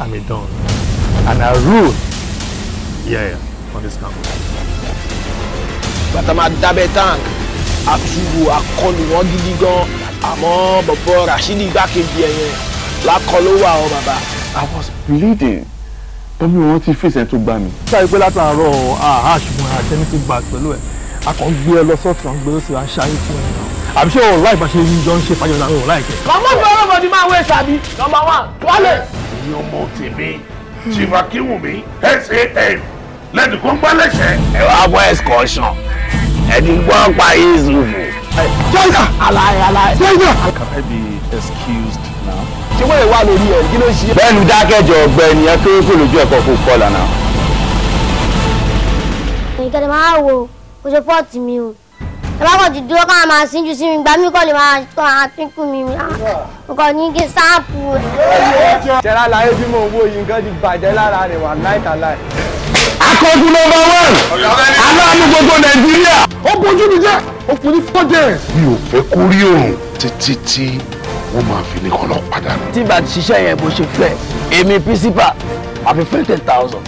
I'm a don. And I rule. Yeah, on this campus. But I'm a double tank. Àtúwò akọlù wọn gidi gan. Àmọ́ bọ̀bọ̀ Rashidi gbákejì ẹ̀yẹn lákọlù wà ọ bàbá. I was bleeding. Tọ́mí wọn ti fèsì ẹ̀ tó gbá mi. Sáré pé látàárọ̀ àṣùwọ̀n àtẹni ti gbà pẹ̀lú ẹ̀. A kàn gbé ẹ lọ sọ́ọ̀tún àwọn gbé ó sì wá ṣáyé fún ẹ náà. Àbí ṣé o láì bá ṣe ní jọ ń ṣe fàyọ̀ láàrin o láìkẹ́. Màmá mi ọ̀rọ̀ bọ̀dì máa wé sàbí. Number 1, wálé. Ìyẹn ọmọ tèmi, Chivakiwumi, SAN, lẹ́nu kan gbá lẹ́sẹ̀. Ẹ wá bọ́ excursion. Ẹni gbọ́ pa Yusufu. Jọ́jà! Aláì. Jọ́jà! Can I be excused now? Ṣé wọ́n lè wá lórí ẹ̀ kí ló ṣe? Bẹ́ẹ̀ni dákẹ́jọ ọ̀gbẹ́ni ẹ kéré kò lójú ẹ̀kọ́ fún kọ́là náà. Ìkẹ́lẹ̀ máa wo kò ṣe fọ́ọ̀tì mi o. Ẹ bá kàn ti dúró káwọn máa síjú sí mi gbà mí kọ́ lè máa pínkù mi. Nǹkan ní kí sáàpù. Ṣẹlá láyé tí mò ń wò yìí nǹkan ti bàjẹ́ lára rẹ̀ wà láìtàláì. Akọ́jú nọ́mbà 1. Aláàánú gbogbo Nàìjíríà. Ó bójú mi jẹ́. Ó fún ní 4 days. Mi ò fẹ́ kó rí òrùn títí tí wọ́n máa fi ní kọ́ lọ padà nù. Tí bá ti ṣiṣẹ́ yẹn bó ṣe fẹ́, èmi písípà àfi 20,000.